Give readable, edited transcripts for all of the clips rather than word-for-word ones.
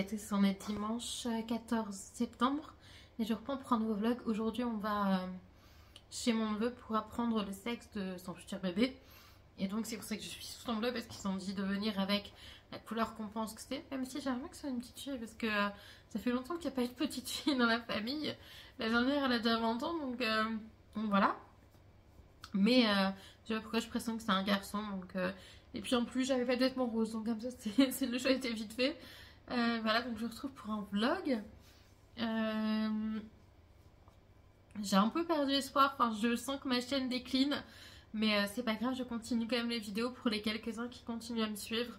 baguette, on est dimanche 14 septembre et je reprends pour un nouveau vlog. Aujourd'hui on va chez mon neveu pour apprendre le sexe de son futur bébé. Et donc c'est pour ça que je suis sous son bleu, parce qu'ils ont dit de venir avec la couleur qu'on pense que c'est. Même si j'aimerais que ce soit une petite fille, parce que ça fait longtemps qu'il n'y a pas eu de petite fille dans la famille. La dernière elle a déjà 20 ans, donc voilà. Mais je sais pas pourquoi je pressens que c'est un garçon, donc... Et puis en plus j'avais pas de vêtements roses, donc comme ça le choix était vite fait. Voilà, donc je me retrouve pour un vlog. J'ai un peu perdu espoir, enfin je sens que ma chaîne décline. Mais c'est pas grave, je continue quand même les vidéos pour les quelques-uns qui continuent à me suivre.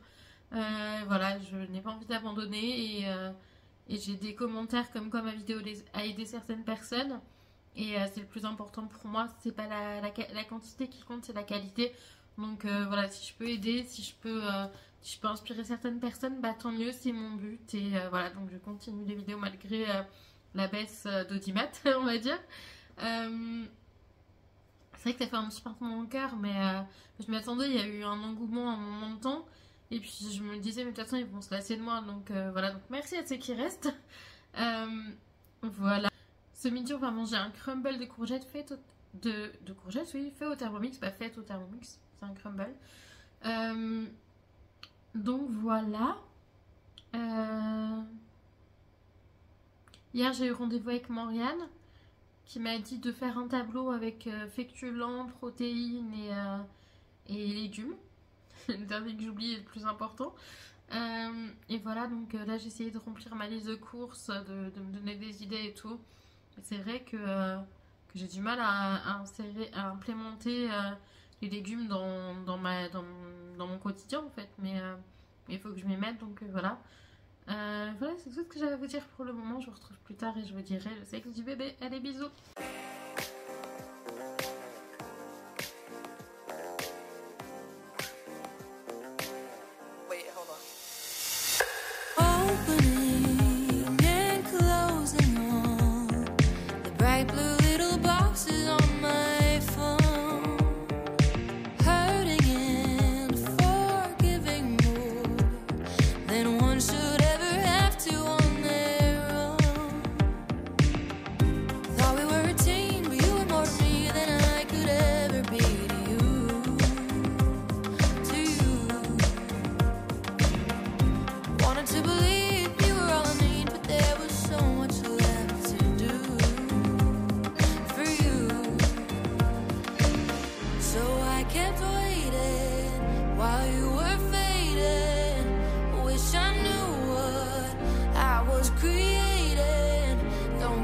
Voilà, je n'ai pas envie d'abandonner et j'ai des commentaires comme quoi ma vidéo a aidé certaines personnes. Et c'est le plus important pour moi, c'est pas la quantité qui compte, c'est la qualité. Donc voilà, si je peux aider, si je peux inspirer certaines personnes, bah tant mieux, c'est mon but. Et voilà, donc je continue les vidéos malgré la baisse d'audimat, on va dire. C'est vrai que ça fait un petit pincement dans mon cœur, mais je m'attendais, il y a eu un engouement à un moment de temps. Et puis je me disais, mais de toute façon, ils vont se lasser de moi. Donc voilà, donc merci à ceux qui restent. Voilà. Ce midi, on va manger un crumble de courgettes fait de courgettes, oui, fait au Thermomix. Pas fait au Thermomix, c'est un crumble. Donc voilà. Hier, j'ai eu rendez-vous avec Morgane, qui m'a dit de faire un tableau avec féculents, protéines et légumes. Le dernier que j'oublie est le plus important. Et voilà, donc là j'ai essayé de remplir ma liste de courses, de me donner des idées et tout. C'est vrai que j'ai du mal à implémenter les légumes dans mon quotidien en fait. Mais il faut que je m'y mette, donc voilà. Voilà, c'est tout ce que j'avais à vous dire pour le moment. Je vous retrouve plus tard et je vous dirai le sexe du bébé. Allez, bisous!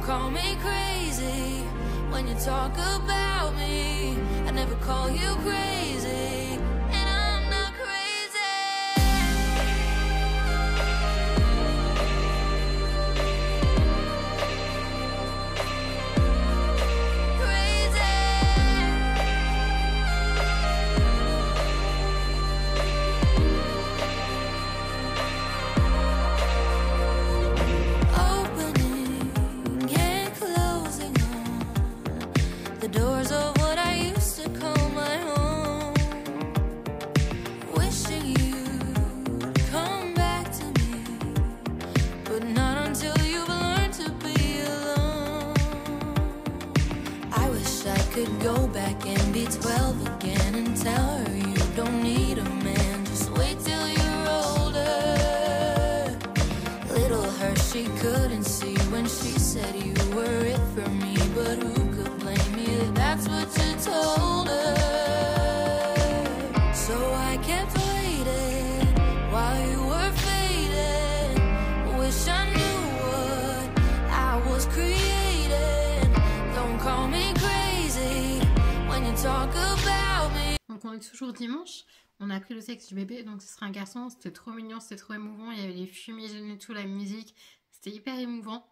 Call me crazy when you talk about me. I never call you crazy, and I'm not crazy. Crazy. Doors of what I used to call my home. Wishing you'd come back to me, but not until you've learned to be alone. I wish I could go back and be 12 again and tell her you don't need a man, just wait till you're older. Little her, she couldn't see when she said you were it for me, but who could blame me? That's what you told her. So I kept waiting while you were fading. Wish I knew what I was creating. Don't call me crazy when you talk about me. Donc on est toujours dimanche. On a appris le sexe du bébé, donc ce sera un garçon. C'était trop mignon, c'était trop émouvant. Il y avait les fumigènes et tout, la musique. C'était hyper émouvant.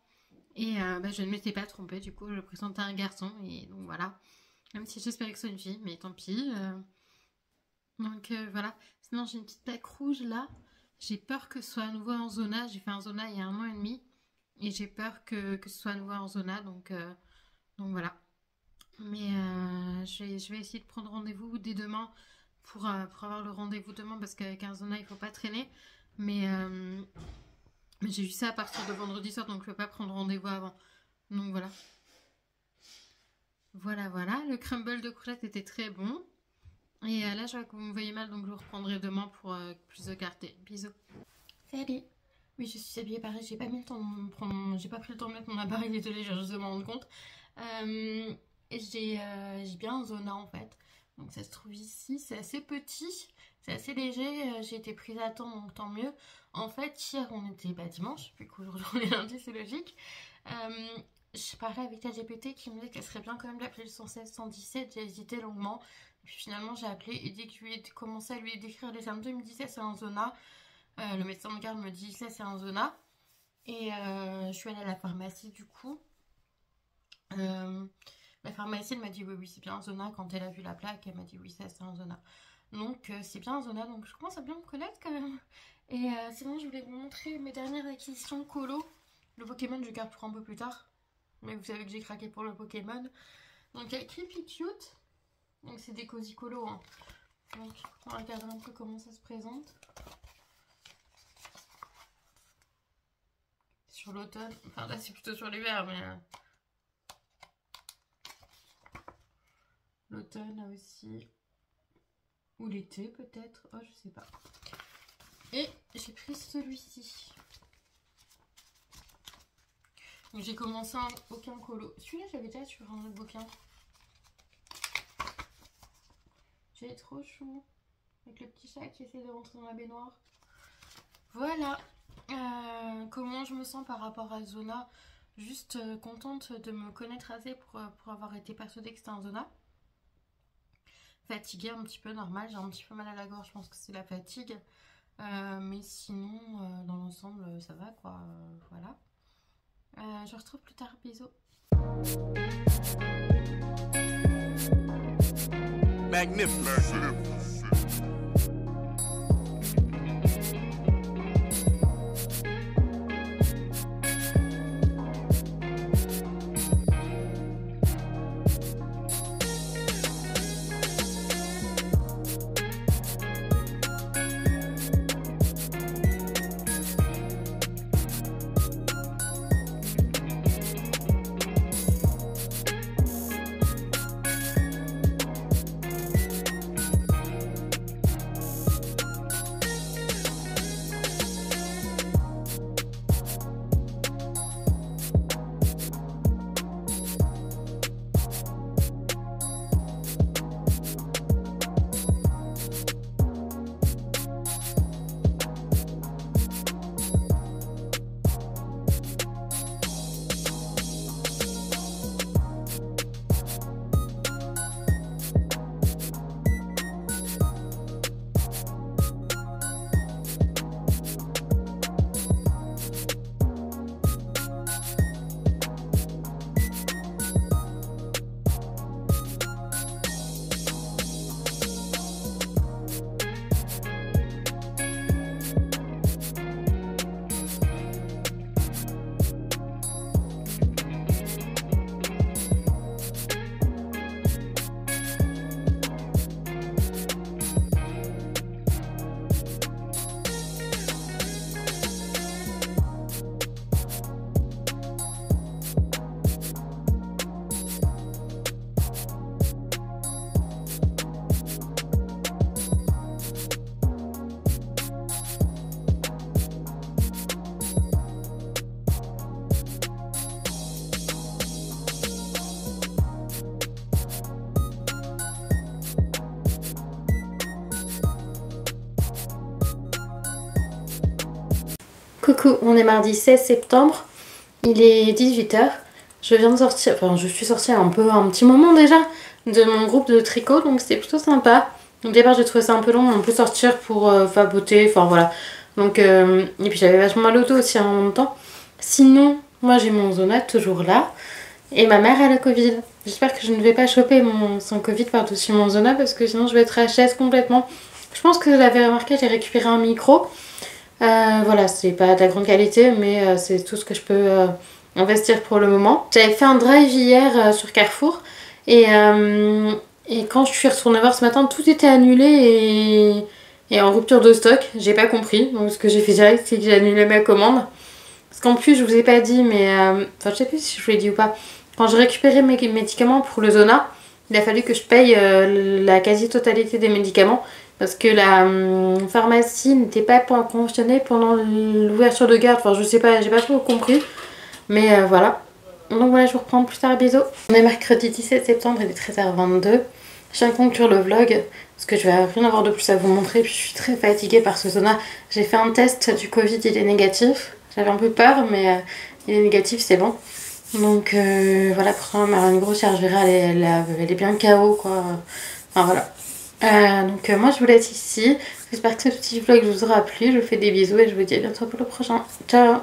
Et je ne m'étais pas trompée, du coup je présentais un garçon, et donc voilà. Même si j'espérais que ce soit une fille, mais tant pis. Donc voilà. Sinon j'ai une petite plaque rouge là. J'ai peur que ce soit à nouveau en zona. J'ai fait un zona il y a 1 an et demi. Et j'ai peur que ce soit à nouveau en zona, donc voilà. Mais je vais essayer de prendre rendez-vous dès demain pour avoir le rendez-vous demain, parce qu'avec un zona il faut pas traîner. Mais Mais j'ai vu ça à partir de vendredi soir, donc je ne peux pas prendre rendez-vous avant. Donc voilà. Voilà. Le crumble de courgette était très bon. Et là, je vois que vous me voyez mal, donc je vous reprendrai demain pour plus de clarté. Bisous. Salut. Oui, je suis habillée pareil. J'ai pas mis le temps de me prendre... J'ai pas pris le temps de mettre mon appareil, désolée, je viens juste de m'en rendre compte. J'ai bien un Zona en fait. Donc ça se trouve ici. C'est assez petit. C'est assez léger. J'ai été prise à temps, donc tant mieux. En fait, hier, on était dimanche, vu qu'aujourd'hui on est lundi, c'est logique. Je parlais avec la GPT qui me disait qu'elle serait bien quand même d'appeler le 116 117. J'ai hésité longuement. Puis finalement, j'ai appelé et dès que je lui ai commencé à lui décrire les symptômes, il me disait c'est un Zona. Le médecin de garde me dit ça c'est un Zona. Et je suis allée à la pharmacie du coup. La pharmacienne m'a dit oui c'est bien un Zona. Quand elle a vu la plaque, elle m'a dit oui ça c'est un Zona. Donc c'est bien un Zona, donc je commence à bien me connaître quand même. Et sinon je voulais vous montrer mes dernières acquisitions colo. Le Pokémon je garde pour un peu plus tard. Mais vous savez que j'ai craqué pour le Pokémon. Donc il y a Creepy Cute. Donc c'est des cosy colo. Hein. Donc on va regarder un peu comment ça se présente. Sur l'automne. Enfin là c'est plutôt sur l'hiver mais... L'automne là aussi. Ou l'été peut-être. Oh je sais pas. Et j'ai pris celui-ci. Donc j'ai commencé un bouquin colo. Celui-là j'avais déjà sur un autre bouquin. J'ai trop chou. Avec le petit chat qui essaie de rentrer dans la baignoire. Voilà. Comment je me sens par rapport à Zona. Juste contente de me connaître assez pour avoir été persuadée que c'était un Zona. Fatiguée un petit peu, normal. J'ai un petit peu mal à la gorge, je pense que c'est la fatigue. Mais sinon, dans l'ensemble, ça va quoi. Voilà. Je vous retrouve plus tard. Bisous. Magnificent. Coucou, on est mardi 16 septembre, il est 18 h. Je viens de sortir, enfin je suis sortie un petit moment déjà de mon groupe de tricot, donc c'était plutôt sympa. Au départ j'ai trouvé ça un peu long, on peut sortir pour faboter, enfin voilà. Donc, et puis j'avais vachement mal au dos aussi en même temps. Sinon, moi j'ai mon Zona toujours là, et ma mère a le Covid. J'espère que je ne vais pas choper son Covid par-dessus mon Zona, parce que sinon je vais être HS complètement. Je pense que vous l'avez remarqué, j'ai récupéré un micro. Voilà, c'est pas de la grande qualité, mais c'est tout ce que je peux investir pour le moment. J'avais fait un drive hier sur Carrefour et quand je suis retournée voir ce matin, tout était annulé et en rupture de stock. J'ai pas compris, donc ce que j'ai fait direct, c'est que j'ai annulé ma commande. Parce qu'en plus, je vous ai pas dit, mais... Enfin, je sais plus si je vous l'ai dit ou pas. Quand j'ai récupéré mes médicaments pour le Zona, il a fallu que je paye la quasi-totalité des médicaments. Parce que la pharmacie n'était pas conventionnée pendant l'ouverture de garde. Enfin, je sais pas, j'ai pas trop compris. Mais voilà. Donc voilà, je vous reprends plus tard, bisous. On est mercredi 17 septembre, il est 13h22. Je viens de conclure le vlog parce que je vais rien avoir de plus à vous montrer. Puis je suis très fatiguée par ce Zona. J'ai fait un test du Covid, il est négatif. J'avais un peu peur, mais il est négatif, c'est bon. Donc voilà, pourtant une grossière, je verrai, elle est bien KO quoi. Enfin voilà. Donc moi je vous laisse ici. J'espère que ce petit vlog vous aura plu. Je vous fais des bisous et je vous dis à bientôt pour le prochain. Ciao!